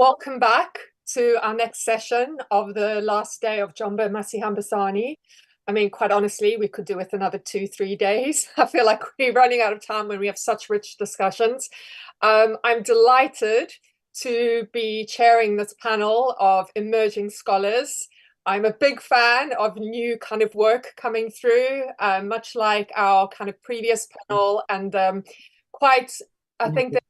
Welcome back to our next session of the last day of Jomba MASIHAMBISANE. I mean, quite honestly, we could do with another 2-3 days. I feel like we're running out of time when we have such rich discussions. I'm delighted to be chairing this panel of emerging scholars. I'm a big fan of new kind of work coming through, much like our kind of previous panel, and I think that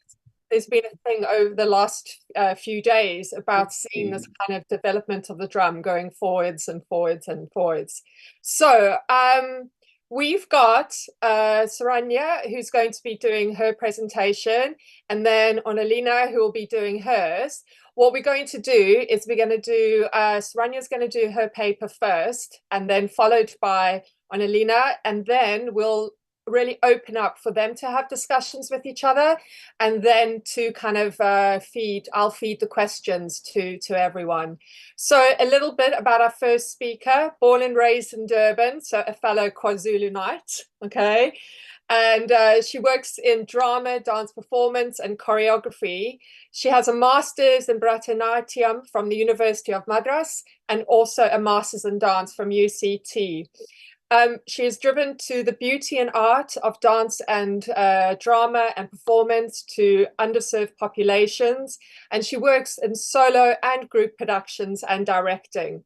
there's been a thing over the last few days about seeing this kind of development of the drum going forwards and forwards and forwards. So we've got Saranya, who's going to be doing her presentation, and then Onalina, who will be doing hers. What we're going to do is Saranya's going to do her paper first, and then followed by Onalina, and then we'll really open up for them to have discussions with each other, and then to kind of I'll feed the questions to everyone. So a little bit about our first speaker, born and raised in Durban, so a fellow KwaZulu-Natal, okay? And she works in drama, dance performance, and choreography. She has a master's in Bharatanatyam from the University of Madras, and also a master's in dance from UCT. She is driven to the beauty and art of dance and drama and performance to underserved populations, and she works in solo and group productions and directing.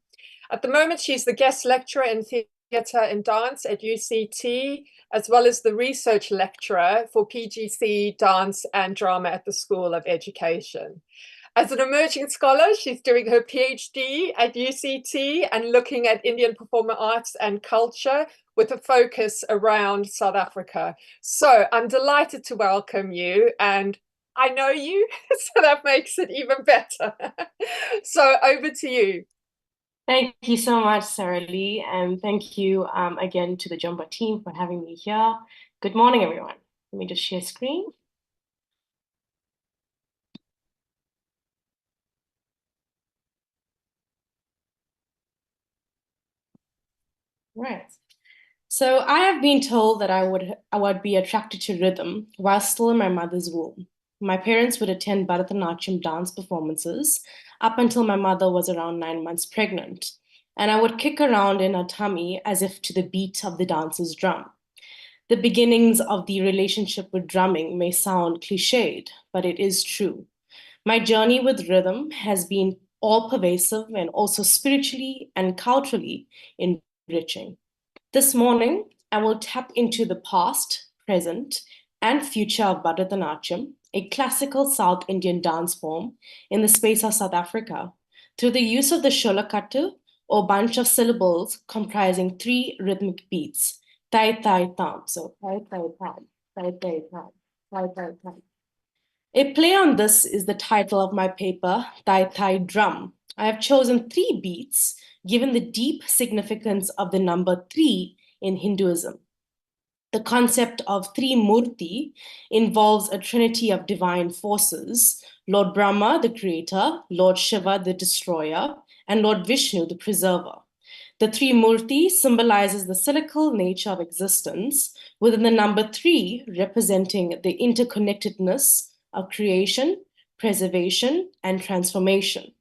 At the moment, she's the guest lecturer in theatre and dance at UCT, as well as the research lecturer for PGC dance and drama at the School of Education. As an emerging scholar, she's doing her PhD at UCT and looking at Indian performing arts and culture with a focus around South Africa. So I'm delighted to welcome you, and I know you, so that makes it even better. So over to you. Thank you so much, Sarahleigh, and thank you again to the Jomba team for having me here. Good morning, everyone. Let me just share screen. Right. So I have been told that I would be attracted to rhythm while still in my mother's womb. My parents would attend Bharatanatyam dance performances up until my mother was around 9 months pregnant, and I would kick around in her tummy as if to the beat of the dancer's drum. The beginnings of the relationship with drumming may sound cliched, but it is true. My journey with rhythm has been all pervasive and also spiritually and culturally enriching. This morning, I will tap into the past, present, and future of Bharatanatyam, a classical South Indian dance form in the space of South Africa, through the use of the sholakattu, or bunch of syllables comprising 3 rhythmic beats, tai tai tam. So tai tai tam, tai tai tam, tai tai tam. A play on this is the title of my paper, Tai Tai Drum. I have chosen 3 beats given the deep significance of the number 3 in Hinduism. The concept of Trimurti involves a trinity of divine forces: Lord Brahma, the creator, Lord Shiva, the destroyer, and Lord Vishnu, the preserver. The Trimurti symbolizes the cyclical nature of existence, within the number 3 representing the interconnectedness of creation, preservation, and transformation.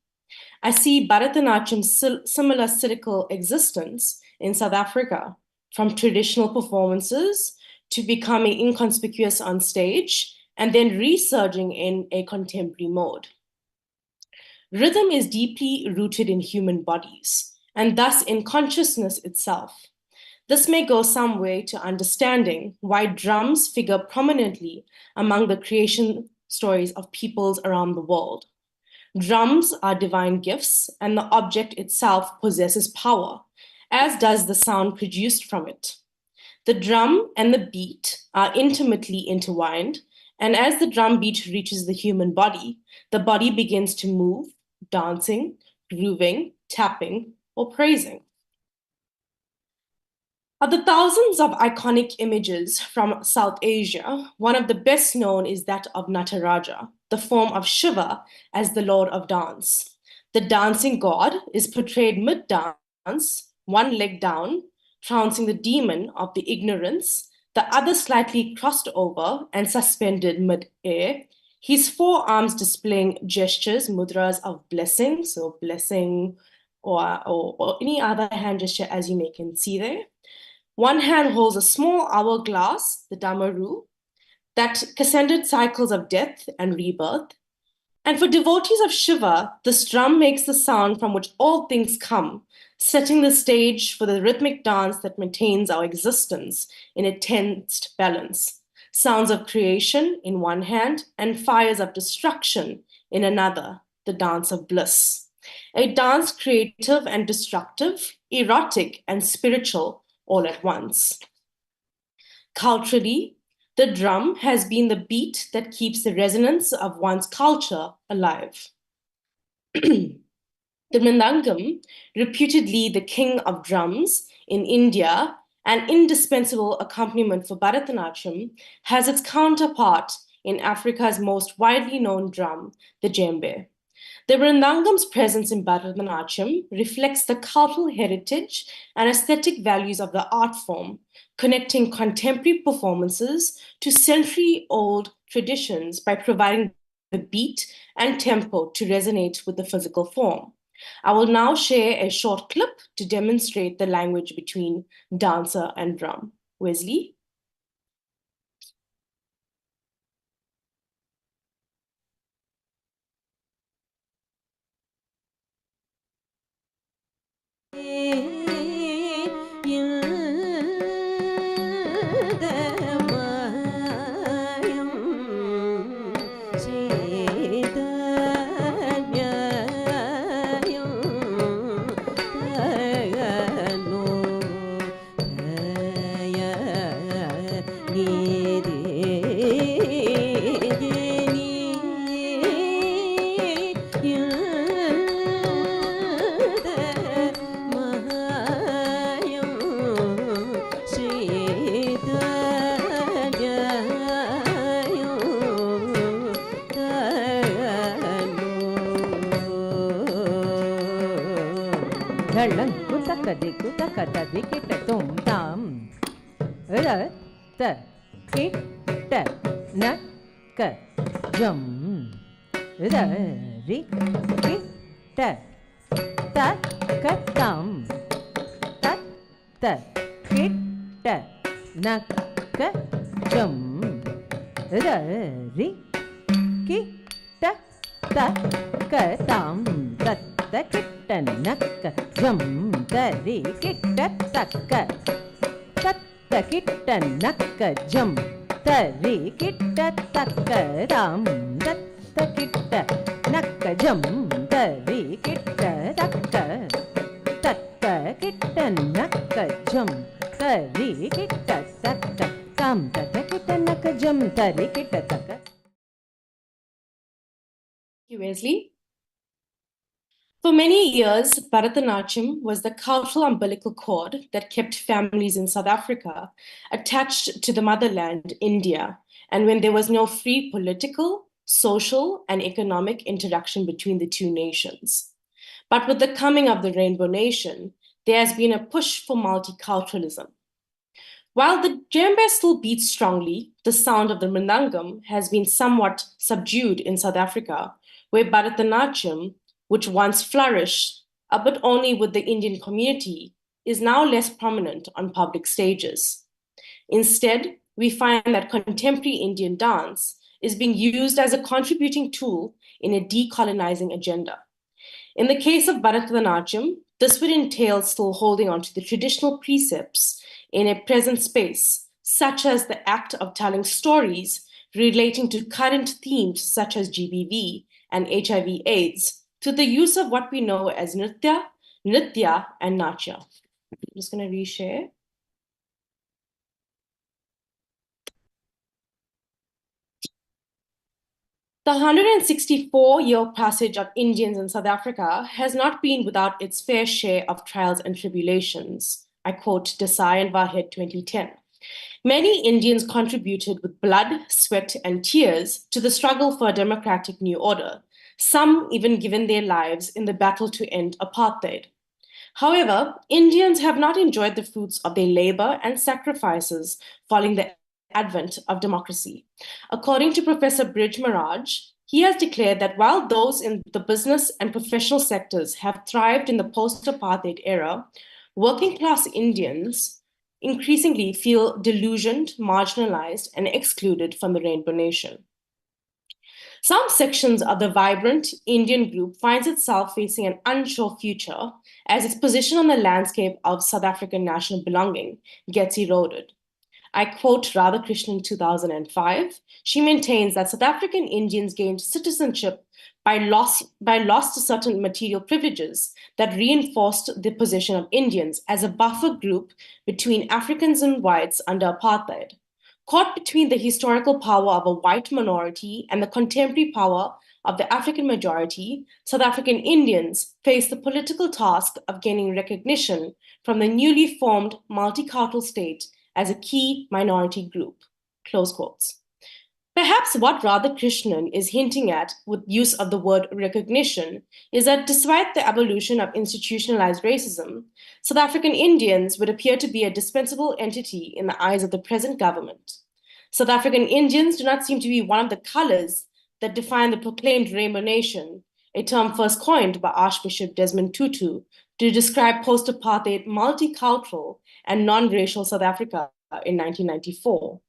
I see Bharatanatyam's similar cyclical existence in South Africa, from traditional performances to becoming inconspicuous on stage, and then resurging in a contemporary mode. Rhythm is deeply rooted in human bodies, and thus in consciousness itself. This may go some way to understanding why drums figure prominently among the creation stories of peoples around the world. Drums are divine gifts, and the object itself possesses power, as does the sound produced from it. The drum and the beat are intimately intertwined, and as the drum beat reaches the human body, the body begins to move, dancing, grooving, tapping, or praising. Of the thousands of iconic images from South Asia, one of the best known is that of Nataraja, the form of Shiva as the Lord of Dance. The dancing god is portrayed mid-dance, one leg down, trouncing the demon of the ignorance, the other slightly crossed over and suspended mid-air. his forearms displaying gestures, mudras of blessing, so blessing or any other hand gesture as you may can see there. One hand holds a small hourglass, the Damaru, that Cassandra cycles of death and rebirth. And for devotees of Shiva, this drum makes the sound from which all things come, setting the stage for the rhythmic dance that maintains our existence in a tensed balance. Sounds of creation in one hand and fires of destruction in another, the dance of bliss. A dance creative and destructive, erotic and spiritual all at once. Culturally, the drum has been the beat that keeps the resonance of one's culture alive. The Mridangam, reputedly the king of drums in India, an indispensable accompaniment for Bharatanatyam, has its counterpart in Africa's most widely known drum, the djembe. The Mridangam's presence in Bharatanatyam reflects the cultural heritage and aesthetic values of the art form, connecting contemporary performances to century-old traditions by providing the beat and tempo to resonate with the physical form. I will now share a short clip to demonstrate the language between dancer and drum. Wesley? Thank you, Wesley. For many years, Bharatanatyam was the cultural umbilical cord that kept families in South Africa attached to the motherland, India, and when there was no free political, social, and economic interaction between the two nations. But with the coming of the Rainbow Nation, there has been a push for multiculturalism. While the djembe still beats strongly, the sound of the mridangam has been somewhat subdued in South Africa, where Bharatanatyam, which once flourished, but only with the Indian community, is now less prominent on public stages. Instead, we find that contemporary Indian dance is being used as a contributing tool in a decolonizing agenda. In the case of Bharatanatyam, this would entail still holding on to the traditional precepts in a present space, such as the act of telling stories relating to current themes such as GBV and HIV/AIDS, to the use of what we know as nritya, and natya. I'm just going to reshare. The 164-year passage of Indians in South Africa has not been without its fair share of trials and tribulations. I quote Desai and Vahed 2010. Many Indians contributed with blood, sweat, and tears to the struggle for a democratic new order, some even given their lives in the battle to end apartheid. However, Indians have not enjoyed the fruits of their labor and sacrifices following the advent of democracy. According to Professor Brij Maharaj, he has declared that while those in the business and professional sectors have thrived in the post-apartheid era, working-class Indians increasingly feel delusioned, marginalized, and excluded from the Rainbow Nation. Some sections of the vibrant Indian group finds itself facing an unsure future as its position on the landscape of South African national belonging gets eroded. I quote Radhakrishnan in 2005. She maintains that South African Indians gained citizenship by loss to certain material privileges that reinforced the position of Indians as a buffer group between Africans and whites under apartheid. Caught between the historical power of a white minority and the contemporary power of the African majority, South African Indians face the political task of gaining recognition from the newly formed multicultural state as a key minority group. Close quotes. Perhaps what Radhakrishnan is hinting at with use of the word recognition is that despite the evolution of institutionalized racism, South African Indians would appear to be a dispensable entity in the eyes of the present government. South African Indians do not seem to be one of the colors that define the proclaimed Rainbow Nation, a term first coined by Archbishop Desmond Tutu to describe post-apartheid multicultural and non-racial South Africa in 1994.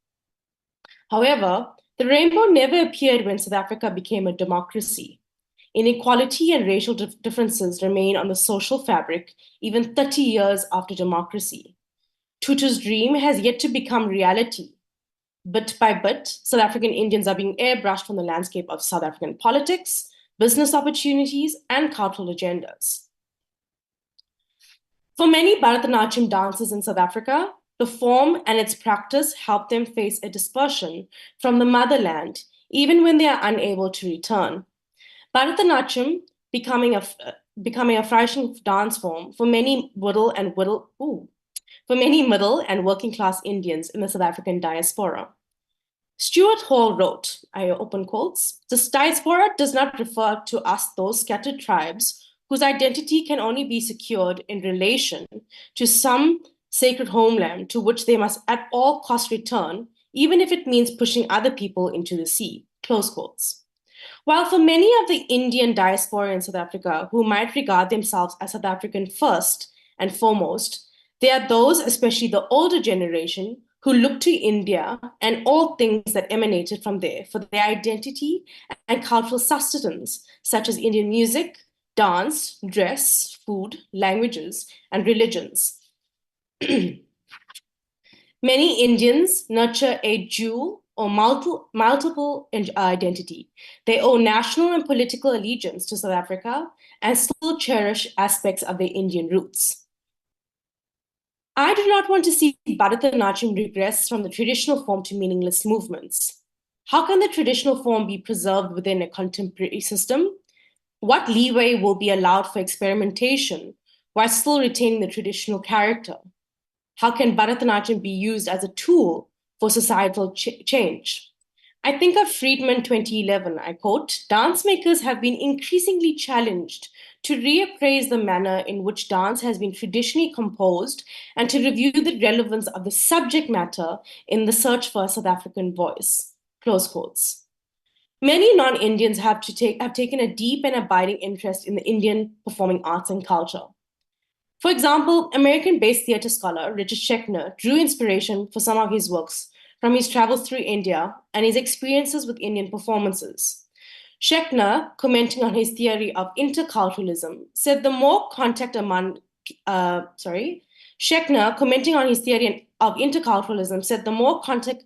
However, the rainbow never appeared when South Africa became a democracy. Inequality and racial differences remain on the social fabric even 30 years after democracy. Tutu's dream has yet to become reality. Bit by bit, South African Indians are being airbrushed from the landscape of South African politics, business opportunities, and cultural agendas. For many Bharatanatyam dancers in South Africa, the form and its practice help them face a dispersion from the motherland, even when they are unable to return. Bharatanatyam becoming a flourishing dance form for many middle and working class Indians in the South African diaspora. Stuart Hall wrote, I open quotes, "This diaspora does not refer to us, those scattered tribes whose identity can only be secured in relation to some sacred homeland to which they must at all costs return, even if it means pushing other people into the sea," close quotes. While for many of the Indian diaspora in South Africa who might regard themselves as South African first and foremost, there are those, especially the older generation, who look to India and all things that emanated from there for their identity and cultural sustenance, such as Indian music, dance, dress, food, languages, and religions. Many Indians nurture a dual or multiple identity. They owe national and political allegiance to South Africa and still cherish aspects of their Indian roots. I do not want to see Bharatanatyam regress from the traditional form to meaningless movements. How can the traditional form be preserved within a contemporary system? What leeway will be allowed for experimentation while still retaining the traditional character? How can Bharatanatyam be used as a tool for societal change? I think of Friedman 2011, I quote, "Dance makers have been increasingly challenged to reappraise the manner in which dance has been traditionally composed and to review the relevance of the subject matter in the search for a South African voice," close quotes. Many non-Indians have taken a deep and abiding interest in the Indian performing arts and culture. For example, American-based theater scholar Richard Schechner drew inspiration for some of his works from his travels through India and his experiences with Indian performances. Schechner, commenting on his theory of interculturalism, said the more contact among Schechner, commenting on his theory of interculturalism, said the more contact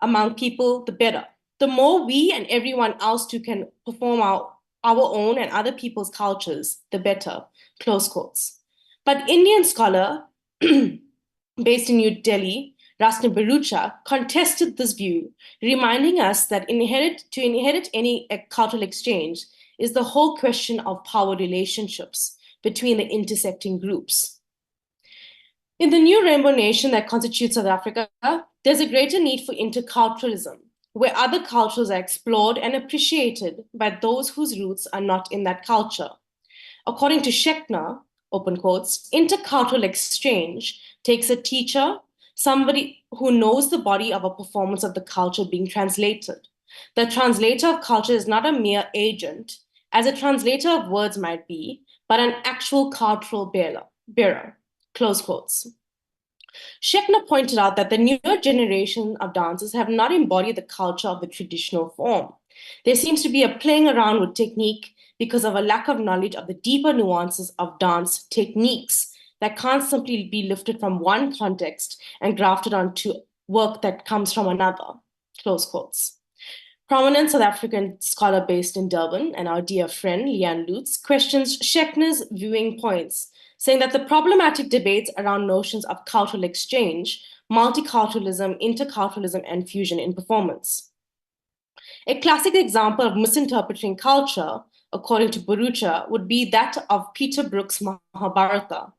among people, the better. The more we and everyone else too can perform our own and other people's cultures, the better, close quotes. But Indian scholar based in New Delhi, Rasna Barucha, contested this view, reminding us that to inherit any cultural exchange is the whole question of power relationships between the intersecting groups. In the new rainbow nation that constitutes South Africa, there's a greater need for interculturalism, where other cultures are explored and appreciated by those whose roots are not in that culture. According to Schechner, open quotes, intercultural exchange takes a teacher, somebody who knows the body of a performance of the culture being translated. The translator of culture is not a mere agent, as a translator of words might be, but an actual cultural bearer. Close quotes. Schechner pointed out that the newer generation of dancers have not embodied the culture of the traditional form. There seems to be a playing around with technique because of a lack of knowledge of the deeper nuances of dance techniques that can't simply be lifted from one context and grafted onto work that comes from another. Close quotes. Prominent South African scholar based in Durban and our dear friend Leanne Lutz questions Schechner's viewing points, saying that the problematic debates around notions of cultural exchange, multiculturalism, interculturalism, and fusion in performance. A classic example of misinterpreting culture, according to Bharucha, would be that of Peter Brook's Mahabharata.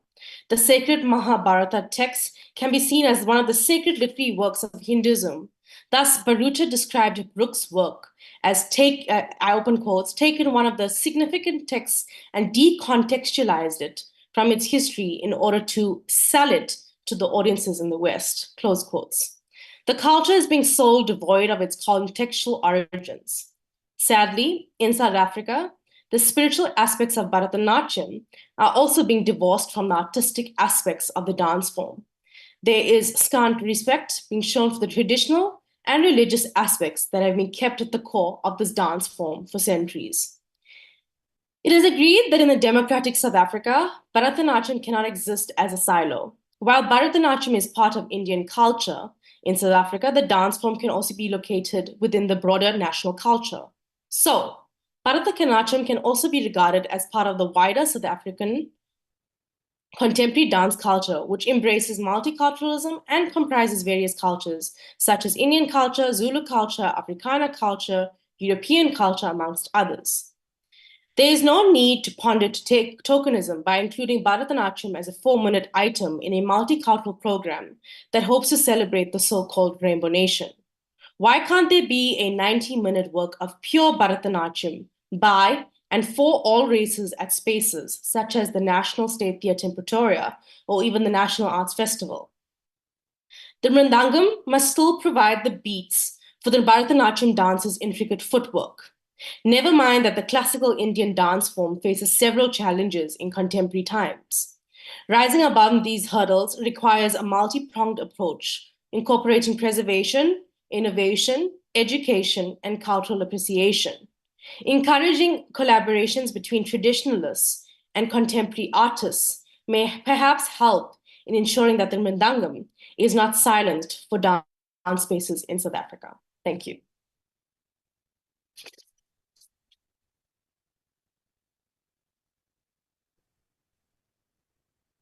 The sacred Mahabharata text can be seen as one of the sacred literary works of Hinduism. Thus, Bharucha described Brook's work as, I open quotes, taken one of the significant texts and decontextualized it from its history in order to sell it to the audiences in the West, close quotes. The culture is being sold devoid of its contextual origins. Sadly, in South Africa, the spiritual aspects of Bharatanatyam are also being divorced from the artistic aspects of the dance form. There is scant respect being shown for the traditional and religious aspects that have been kept at the core of this dance form for centuries. It is agreed that in the democratic South Africa, Bharatanatyam cannot exist as a silo. While Bharatanatyam is part of Indian culture, in South Africa, the dance form can also be located within the broader national culture. So, Bharatanatyam can also be regarded as part of the wider South African contemporary dance culture, which embraces multiculturalism and comprises various cultures, such as Indian culture, Zulu culture, Afrikaner culture, European culture, amongst others. There is no need to ponder tokenism by including Bharatanatyam as a 4-minute item in a multicultural program that hopes to celebrate the so-called Rainbow Nation. Why can't there be a 90-minute work of pure Bharatanatyam by and for all races at spaces such as the National State Theatre in Pretoria or even the National Arts Festival? The Mridangam must still provide the beats for the Bharatanatyam dancer's intricate footwork. Never mind that the classical Indian dance form faces several challenges in contemporary times. Rising above these hurdles requires a multi-pronged approach, incorporating preservation, innovation, education, and cultural appreciation. Encouraging collaborations between traditionalists and contemporary artists may perhaps help in ensuring that the Mridangam is not silenced for dance spaces in South Africa. Thank you.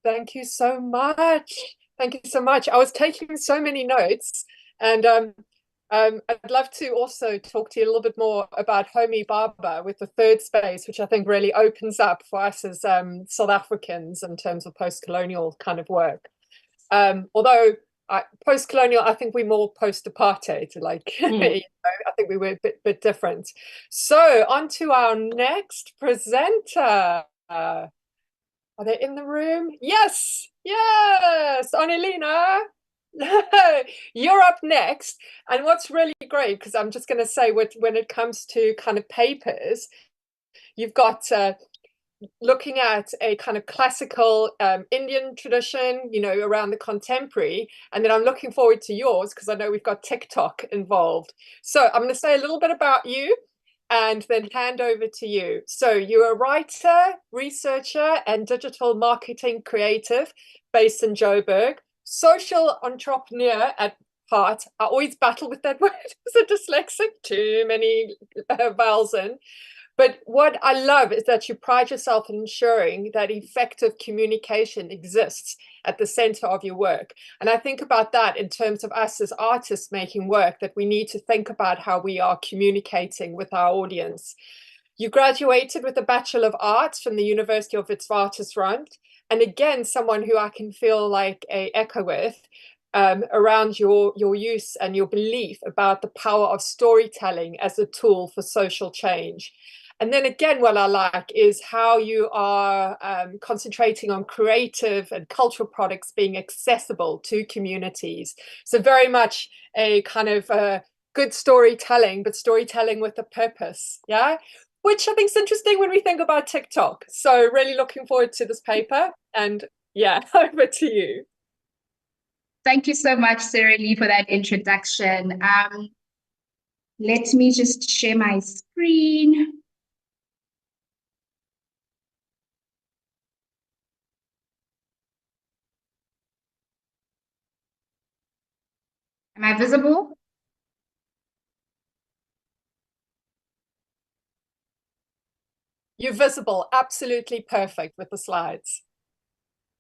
Thank you so much. Thank you so much. I was taking so many notes, and I'd love to also talk to you a little bit more about Homi Bhabha with the third space, which I think really opens up for us as South Africans in terms of post-colonial kind of work. Although post-colonial, I think we're more post-apartheid, like, you know, I think we were a bit different. So on to our next presenter. Are they in the room? Yes, yes, Annelina. You're up next. And what's really great, because I'm just going to say, when it comes to kind of papers, you've got looking at a kind of classical Indian tradition, you know, around the contemporary. And then I'm looking forward to yours, because I know we've got TikTok involved. So I'm going to say a little bit about you and then hand over to you. So you're a writer, researcher, and digital marketing creative based in Joburg, social entrepreneur at heart. I always battle with that word as a dyslexic, too many vowels in. But what I love is that you pride yourself in ensuring that effective communication exists at the center of your work. And I think about that in terms of us as artists making work, that we need to think about how we are communicating with our audience. You graduated with a Bachelor of Arts from the University of Witwatersrand. And again, someone who I can feel like an echo with around your use and your belief about the power of storytelling as a tool for social change. And then again, what I like is how you are concentrating on creative and cultural products being accessible to communities. So very much a kind of good storytelling, but storytelling with a purpose. Yeah. Which I think is interesting when we think about TikTok. So really looking forward to this paper. And yeah, over to you. Thank you so much, Sarahleigh, for that introduction. Let me just share my screen. Am I visible? You're visible, absolutely perfect with the slides.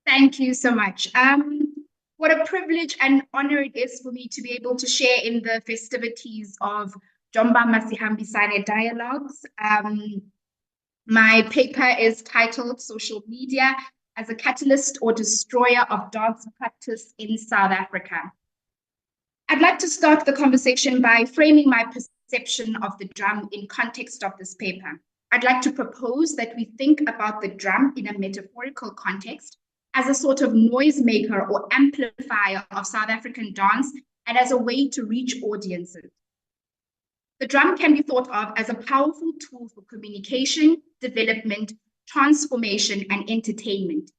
Thank you so much. What a privilege and honor it is for me to be able to share in the festivities of Jomba MASIHAMBISANE Dialogues. My paper is titled Social Media as a Catalyst or Destroyer of Dance Practice in South Africa. I'd like to start the conversation by framing my perception of the drum in context of this paper. I'd like to propose that we think about the drum in a metaphorical context as a sort of noisemaker or amplifier of South African dance and as a way to reach audiences. The drum can be thought of as a powerful tool for communication, development, transformation, and entertainment.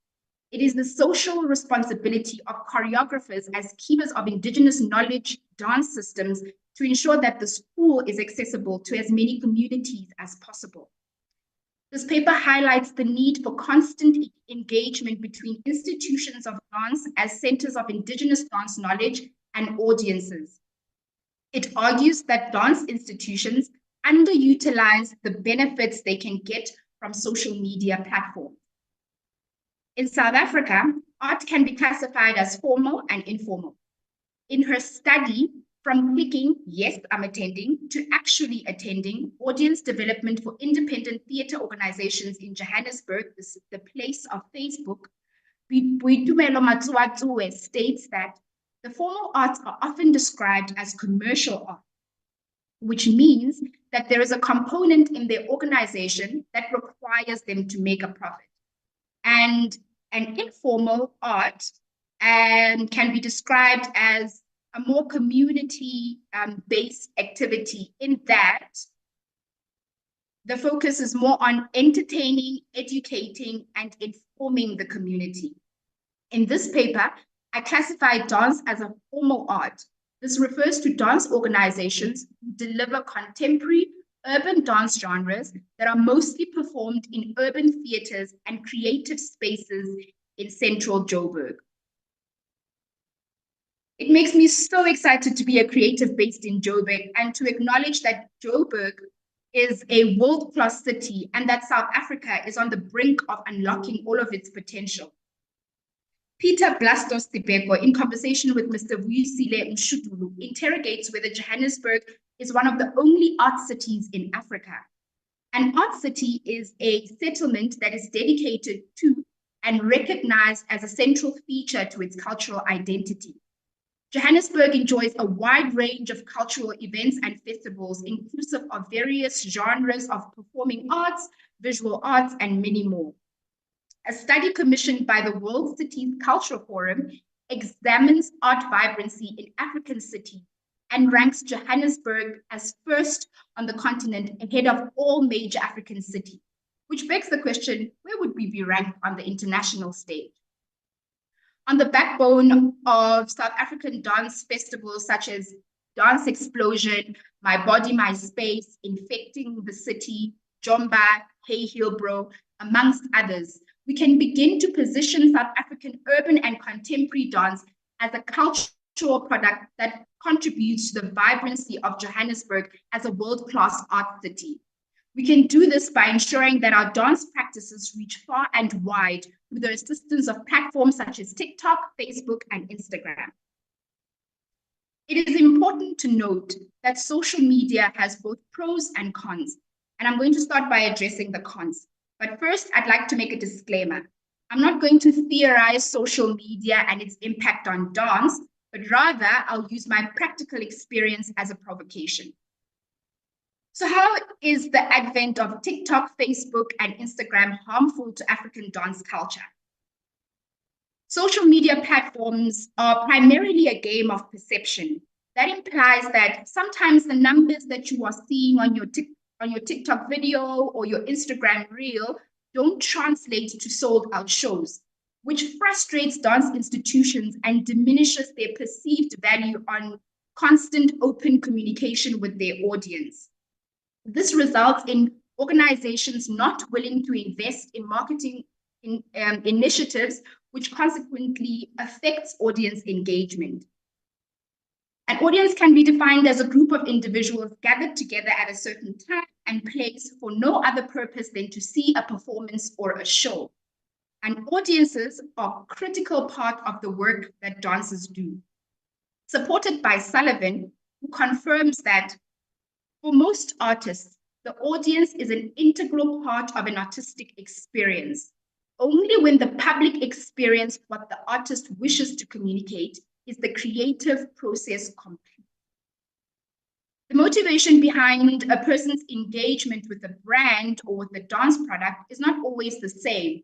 It is the social responsibility of choreographers as keepers of indigenous knowledge dance systems to ensure that the school is accessible to as many communities as possible. This paper highlights the need for constant engagement between institutions of dance as centers of indigenous dance knowledge and audiences. It argues that dance institutions underutilize the benefits they can get from social media platforms. In South Africa, art can be classified as formal and informal. In her study, from clicking, yes, I'm attending, to actually attending, audience development for independent theatre organizations in Johannesburg, the place of Facebook, Boitumelo Matsuatsuwe states that the formal arts are often described as commercial art, which means that there is a component in their organization that requires them to make a profit. And an informal art can be described as a more community-based activity in that the focus is more on entertaining, educating, and informing the community. In this paper, I classify dance as a formal art. This refers to dance organizations who deliver contemporary urban dance genres that are mostly performed in urban theaters and creative spaces in central Joburg. It makes me so excited to be a creative based in Joburg and to acknowledge that Joburg is a world-class city and that South Africa is on the brink of unlocking all of its potential. Peter Blastos Tibeko, in conversation with Mr. Vuyisile Mshudulu, interrogates whether Johannesburg is one of the only art cities in Africa. An art city is a settlement that is dedicated to and recognized as a central feature to its cultural identity. Johannesburg enjoys a wide range of cultural events and festivals, inclusive of various genres of performing arts, visual arts, and many more. A study commissioned by the World Cities Cultural Forum examines art vibrancy in African cities and ranks Johannesburg as first on the continent ahead of all major African cities, which begs the question, where would we be ranked on the international stage? On the backbone of South African dance festivals such as Dance Explosion, My Body, My Space, Infecting the City, Jomba, Hey Heel Bro, amongst others, we can begin to position South African urban and contemporary dance as a cultural product that contributes to the vibrancy of Johannesburg as a world-class art city. We can do this by ensuring that our dance practices reach far and wide with the assistance of platforms such as TikTok, Facebook, and Instagram. It is important to note that social media has both pros and cons, and I'm going to start by addressing the cons. But first, I'd like to make a disclaimer. I'm not going to theorize social media and its impact on dance, but rather I'll use my practical experience as a provocation. So how is the advent of TikTok, Facebook, and Instagram harmful to African dance culture? Social media platforms are primarily a game of perception. That implies that sometimes the numbers that you are seeing on your TikTok video or your Instagram reel don't translate to sold-out shows, which frustrates dance institutions and diminishes their perceived value on constant open communication with their audience. This results in organizations not willing to invest in marketing initiatives, which consequently affects audience engagement. An audience can be defined as a group of individuals gathered together at a certain time and place for no other purpose than to see a performance or a show. And audiences are a critical part of the work that dancers do. Supported by Sullivan, who confirms that for most artists, the audience is an integral part of an artistic experience. Only when the public experience what the artist wishes to communicate is the creative process complete. The motivation behind a person's engagement with a brand or with the dance product is not always the same,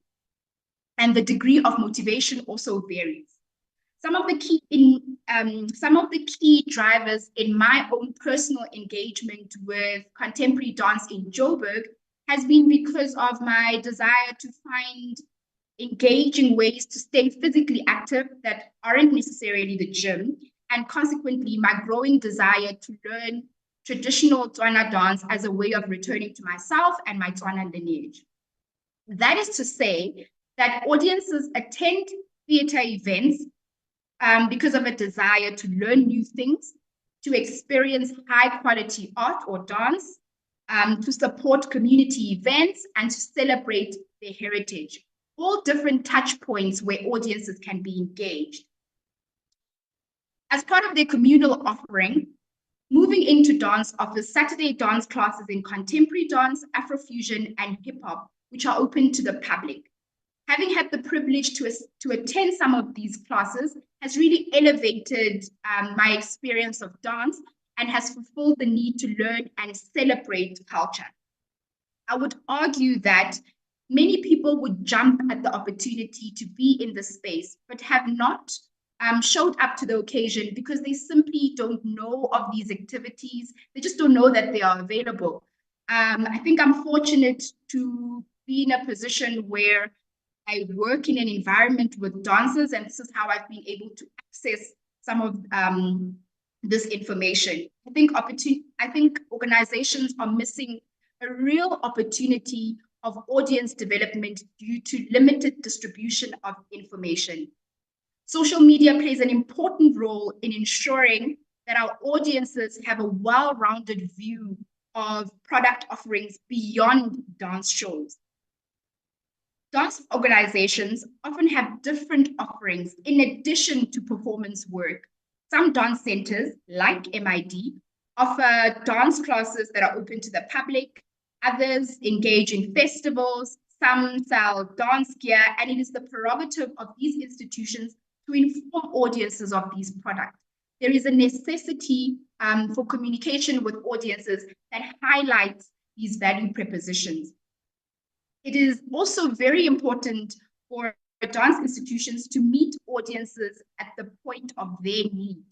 and the degree of motivation also varies. Some of the key drivers in my own personal engagement with contemporary dance in Joburg has been because of my desire to find engaging ways to stay physically active that aren't necessarily the gym, and consequently my growing desire to learn traditional Tswana dance as a way of returning to myself and my Tswana lineage. That is to say that audiences attend theatre events because of a desire to learn new things, to experience high quality art or dance, to support community events, and to celebrate their heritage. All different touch points where audiences can be engaged. As part of their communal offering, Moving into Dance offers Saturday dance classes in contemporary dance, Afrofusion, and hip hop, which are open to the public. Having had the privilege to attend some of these classes has really elevated my experience of dance and has fulfilled the need to learn and celebrate culture. I would argue that many people would jump at the opportunity to be in the space, but have not showed up to the occasion because they simply don't know of these activities. They just don't know that they are available. I think I'm fortunate to be in a position where I work in an environment with dancers, and this is how I've been able to access some of this information. I think organizations are missing a real opportunity of audience development due to limited distribution of information. Social media plays an important role in ensuring that our audiences have a well-rounded view of product offerings beyond dance shows. Dance organizations often have different offerings in addition to performance work. Some dance centers, like MID, offer dance classes that are open to the public. Others engage in festivals. Some sell dance gear, and it is the prerogative of these institutions to inform audiences of these products. There is a necessity for communication with audiences that highlights these value propositions. It is also very important for dance institutions to meet audiences at the point of their need.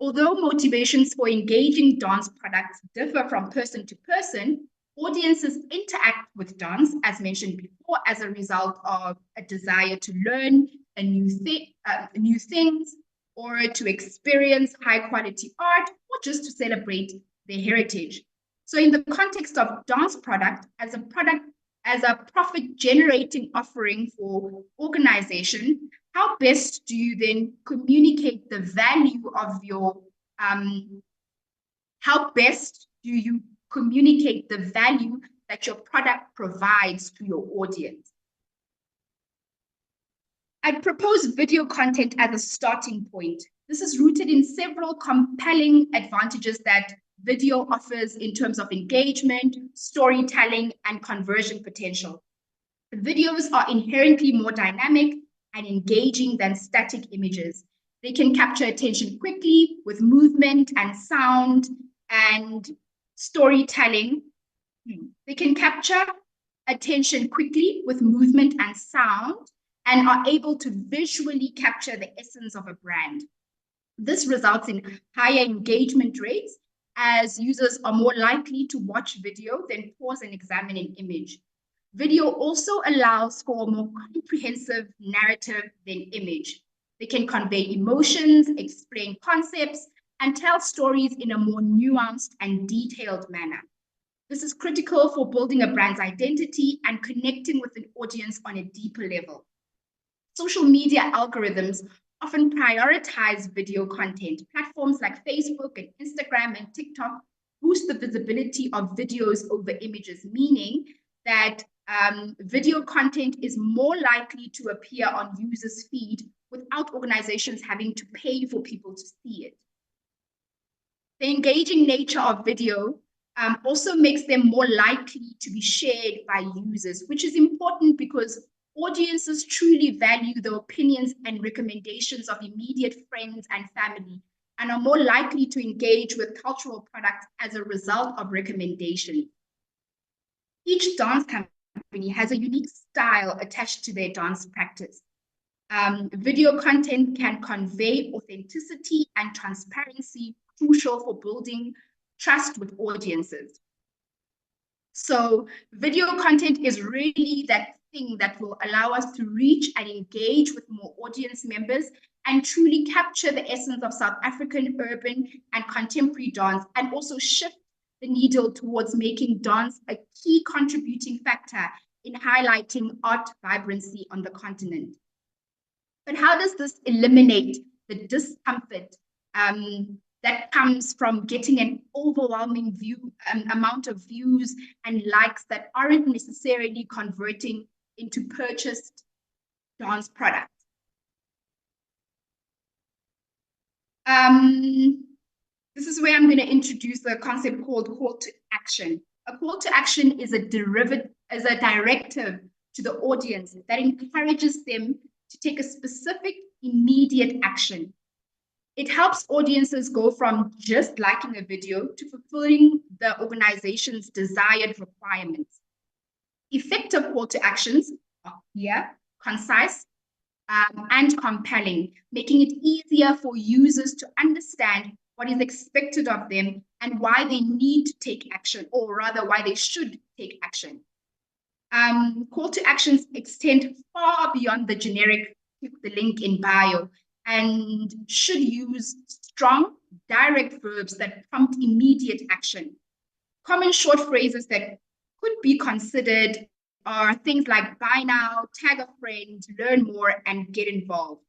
Although motivations for engaging dance products differ from person to person, audiences interact with dance, as mentioned before, as a result of a desire to learn new things, or to experience high-quality art, or just to celebrate their heritage. So in the context of dance product, as a profit-generating offering for organization, how best do you then communicate the value of your, how best do you communicate the value that your product provides to your audience? I propose video content as a starting point. This is rooted in several compelling advantages that video offers in terms of engagement, storytelling, and conversion potential. Videos are inherently more dynamic and engaging than static images. They can capture attention quickly with movement and sound, and storytelling. They can capture attention quickly with movement and sound, and are able to visually capture the essence of a brand. This results in higher engagement rates, as users are more likely to watch video than pause and examine an image. Video also allows for a more comprehensive narrative than image. They can convey emotions, explain concepts, and tell stories in a more nuanced and detailed manner. This is critical for building a brand's identity and connecting with an audience on a deeper level. Social media algorithms often prioritize video content. Platforms like Facebook and Instagram and TikTok boost the visibility of videos over images, meaning that video content is more likely to appear on users' feed without organizations having to pay for people to see it. The engaging nature of video also makes them more likely to be shared by users, which is important because audiences truly value the opinions and recommendations of immediate friends and family, and are more likely to engage with cultural products as a result of recommendation. Each dance company has a unique style attached to their dance practice. Video content can convey authenticity and transparency, crucial for building trust with audiences. So video content is really that thing that will allow us to reach and engage with more audience members and truly capture the essence of South African urban and contemporary dance, and also shift the needle towards making dance a key contributing factor in highlighting art vibrancy on the continent. But how does this eliminate the discomfort that comes from getting an overwhelming amount of views and likes that aren't necessarily converting into purchased dance products? This is where I'm going to introduce a concept called call to action. A call to action is a directive to the audience that encourages them to take a specific, immediate action. It helps audiences go from just liking a video to fulfilling the organization's desired requirements. Effective call to actions are clear, concise, and compelling, making it easier for users to understand what is expected of them and why they need to take action, or rather why they should take action. Call to actions extend far beyond the generic click the link in bio, and should use strong, direct verbs that prompt immediate action. Common short phrases that could be considered are things like buy now, tag a friend, learn more, and get involved.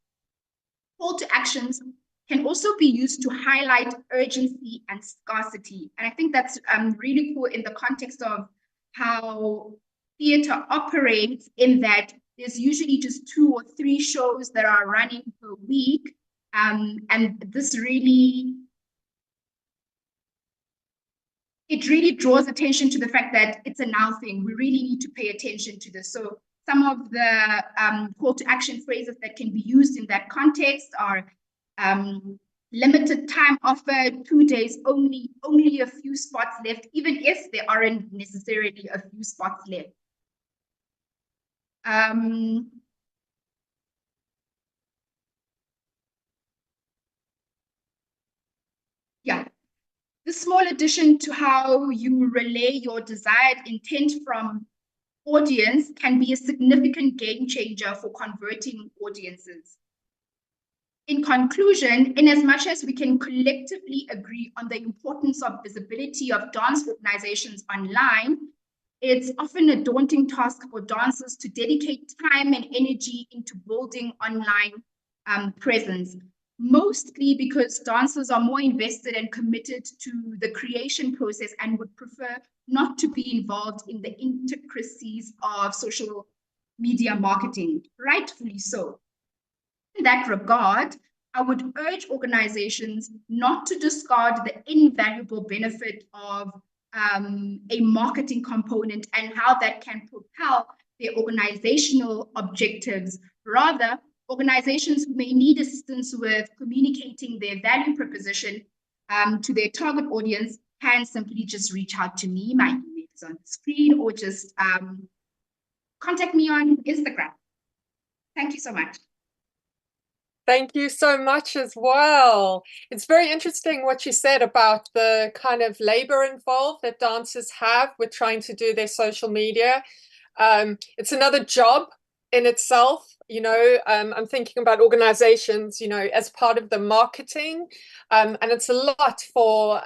Call to actions can also be used to highlight urgency and scarcity. And I think that's really cool in the context of how theater operates, in that there's usually just 2 or 3 shows that are running per week. And this really, it really draws attention to the fact that it's a now thing. We really need to pay attention to this. So some of the call to action phrases that can be used in that context are limited time offer, 2 days only a few spots left, even if there aren't necessarily a few spots left. Yeah, this small addition to how you relay your desired intent from audience can be a significant game changer for converting audiences. In conclusion, in as much as we can collectively agree on the importance of visibility of dance organizations online, it's often a daunting task for dancers to dedicate time and energy into building online presence, mostly because dancers are more invested and committed to the creation process and would prefer not to be involved in the intricacies of social media marketing, rightfully so. In that regard, I would urge organizations not to discard the invaluable benefit of a marketing component and how that can propel their organizational objectives. Rather, organizations who may need assistance with communicating their value proposition to their target audience can simply just reach out to me. My email is on the screen, or just contact me on Instagram. Thank you so much. Thank you so much as well. It's very interesting what you said about the kind of labor involved that dancers have with trying to do their social media. It's another job in itself. I'm thinking about organizations, as part of the marketing, and it's a lot for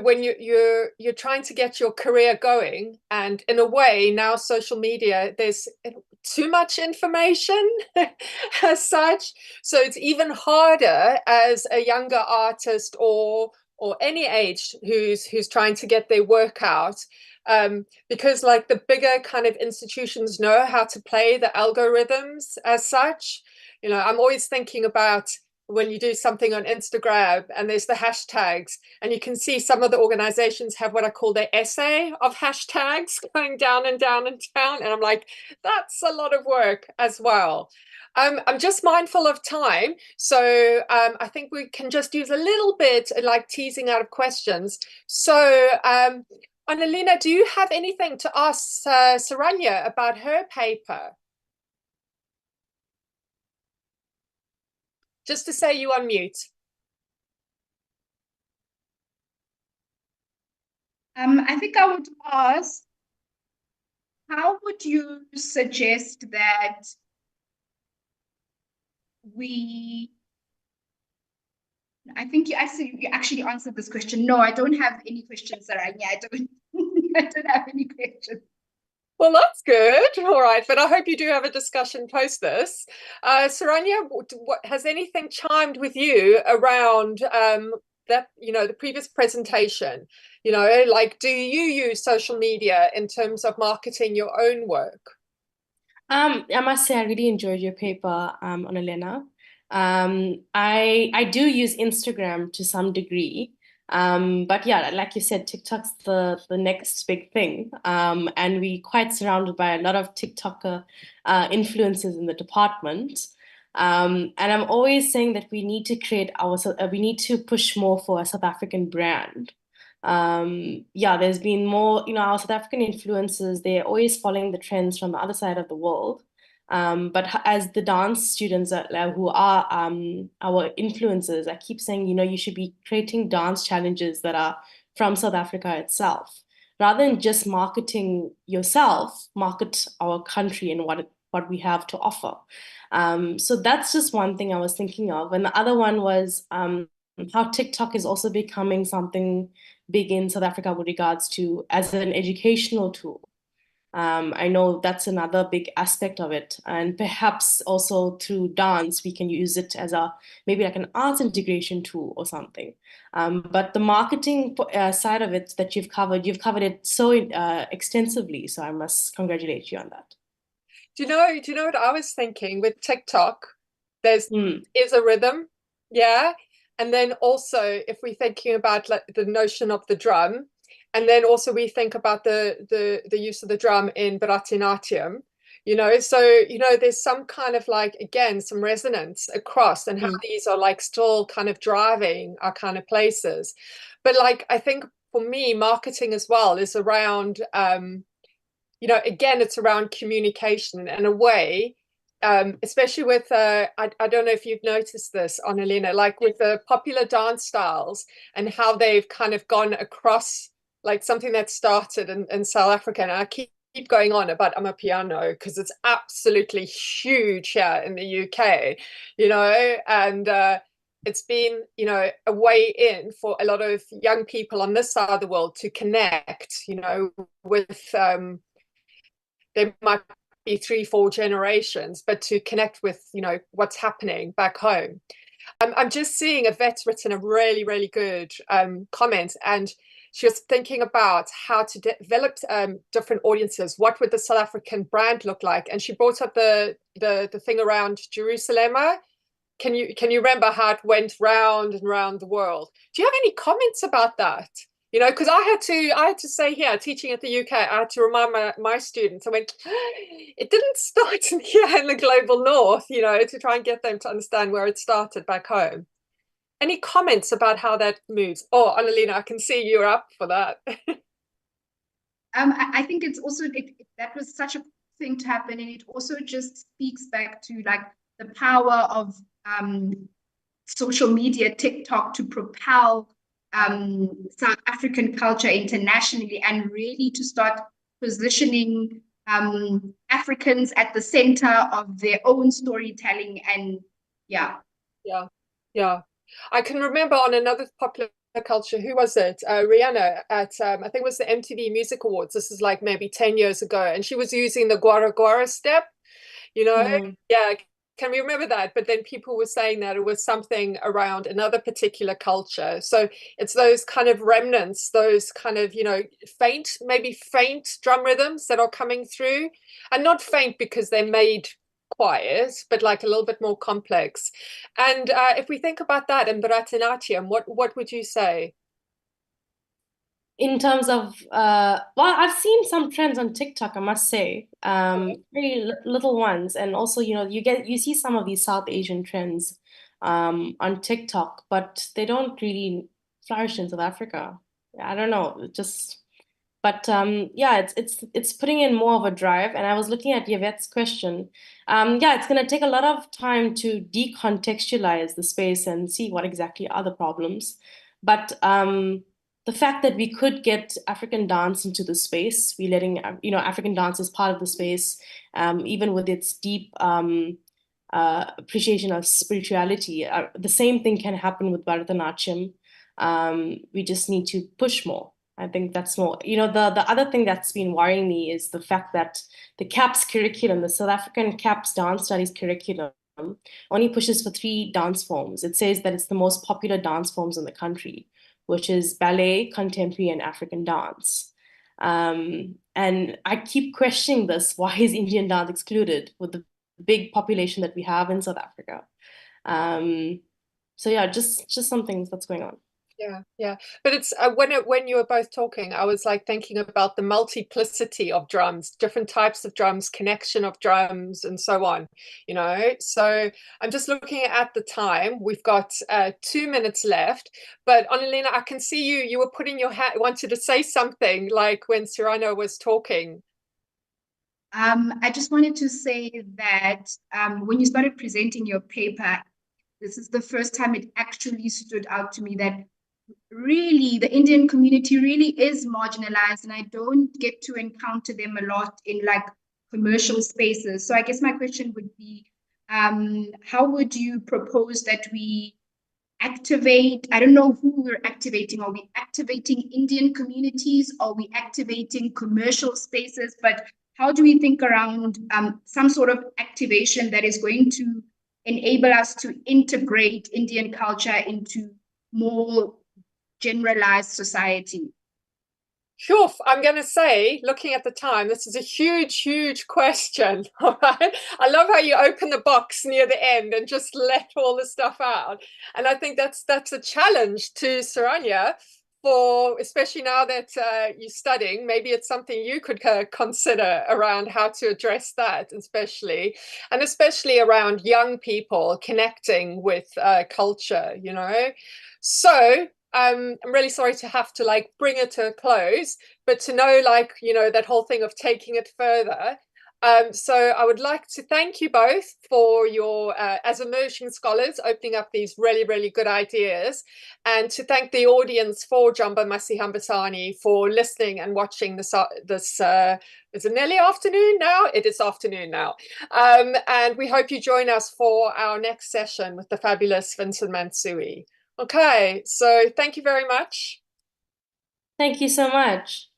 when you're trying to get your career going, and in a way now social media, there's too much information as such, so it's even harder as a younger artist or any age who's trying to get their work out, because like the bigger kind of institutions know how to play the algorithms as such. I'm always thinking about when you do something on Instagram and there's the hashtags, and you can see some of the organizations have what I call their essay of hashtags going down and down and down. And I'm like, that's a lot of work as well. I'm just mindful of time. So I think we can just use a little bit like teasing out of questions. So Annalena, do you have anything to ask Saranya about her paper? Just to say you unmute. I think I would ask, how would you suggest that I think you actually answered this question. No, I don't have any questions, Saranya. I don't have any questions. Well, that's good. All right. But I hope you do have a discussion post this. Saranya, has anything chimed with you around that, the previous presentation? Like, do you use social media in terms of marketing your own work? I must say I really enjoyed your paper, Annalena. I do use Instagram to some degree. But yeah, like you said, TikTok's the next big thing. And we're quite surrounded by a lot of TikToker influencers in the department. And I'm always saying that we need to we need to push more for a South African brand. Yeah, there's been more, our South African influencers, they're always following the trends from the other side of the world. But as the dance students who are our influencers, I keep saying, you should be creating dance challenges that are from South Africa itself. Rather than just marketing yourself, market our country and what we have to offer. So that's just one thing I was thinking of. And the other one was how TikTok is also becoming something big in South Africa with regards to as an educational tool. I know that's another big aspect of it, and perhaps also through dance we can use it as maybe like an arts integration tool or something. But the marketing side of it that you've covered it so extensively, so I must congratulate you on that. Do you know what I was thinking with TikTok? Is a rhythm, yeah, and then also if we're thinking about like the notion of the drum. And then also we think about the use of the drum in Bharatanatyam, so, there's some kind of like, again, some resonance across and how these are like still kind of driving our kind of places. But like, I think for me, marketing as well is around, again, it's around communication in a way, especially with, I don't know if you've noticed this, Annalena, like with the popular dance styles and how they've kind of gone across, like something that started in South Africa. And I keep going on about Amapiano because it's absolutely huge here in the UK, and it's been, a way in for a lot of young people on this side of the world to connect, with, they might be 3-4 generations, but to connect with, what's happening back home. I'm just seeing Yvette's written a really, really good comment, and she was thinking about how to develop different audiences. What would the South African brand look like? And she brought up the thing around Jerusalem. Can you remember how it went round and round the world? Do you have any comments about that? Because I had to say here, teaching at the UK, I had to remind my students. I went, it didn't start here in the global north, to try and get them to understand where it started back home. Any comments about how that moves? Oh, Annalena, I can see you're up for that. I think it's also that was such a thing to happen, and it also just speaks back to like the power of social media, TikTok, to propel South African culture internationally, and really to start positioning Africans at the center of their own storytelling. And yeah. Yeah. I can remember on another popular culture, who was it? Rihanna at I think it was the MTV Music Awards. This is like maybe 10 years ago, and she was using the Gwara Gwara step, you know? Yeah, can we remember that? But then people were saying that it was something around another particular culture. So it's those kind of remnants, those kind of, you know, maybe faint drum rhythms that are coming through, and not faint because they're made quiet, but like a little bit more complex. And if we think about that in Bharatanatyam, what would you say? In terms of, well, I've seen some trends on TikTok, I must say, very little ones. And also, you know, you see some of these South Asian trends on TikTok, but they don't really flourish in South Africa. I don't know, but yeah, it's putting in more of a drive. And I was looking at Yvette's question. Yeah, it's going to take a lot of time to decontextualize the space and see what exactly are the problems. But the fact that we could get African dance into the space, we letting, you know, African dance as part of the space, even with its deep appreciation of spirituality. The same thing can happen with Bharatanatyam. We just need to push more. I think that's more, you know, the other thing that's been worrying me is the fact that the CAPS curriculum, the South African CAPS dance studies curriculum, only pushes for 3 dance forms. It says that it's the most popular dance forms in the country, which is ballet, contemporary, and African dance. And I keep questioning this. Why is Indian dance excluded with the big population that we have in South Africa? So yeah, just some things that's going on. Yeah. But it's when you were both talking, I was like thinking about the multiplicity of drums, different types of drums, connection of drums, and so on, you know. So I'm just looking at the time. We've got 2 minutes left. But Annalena, I can see you were putting your hand, wanted to say something like when Saranya was talking. I just wanted to say that when you started presenting your paper, this is the first time it actually stood out to me that really the Indian community really is marginalized, and I don't get to encounter them a lot in like commercial spaces. So I guess my question would be, how would you propose that we activate? I don't know who we're activating. Are we activating Indian communities? Are we activating commercial spaces? But how do we think around some sort of activation that is going to enable us to integrate Indian culture into more generalized society? Sure, I'm going to say, looking at the time, this is a huge question. All right. I love how you open the box near the end and just let all the stuff out. And I think that's a challenge to Saranya, for especially now that you're studying. Maybe it's something you could consider around how to address that, especially around young people connecting with culture, you know. So I'm really sorry to have to like bring it to a close, but to know, like, you know, that whole thing of taking it further. So I would like to thank you both for your, as emerging scholars, opening up these really good ideas, and to thank the audience for Jomba MASIHAMBISANE for listening and watching this is it nearly afternoon now? It is afternoon now. And we hope you join us for our next session with the fabulous Vincent Mansui. Okay, so thank you very much. Thank you so much.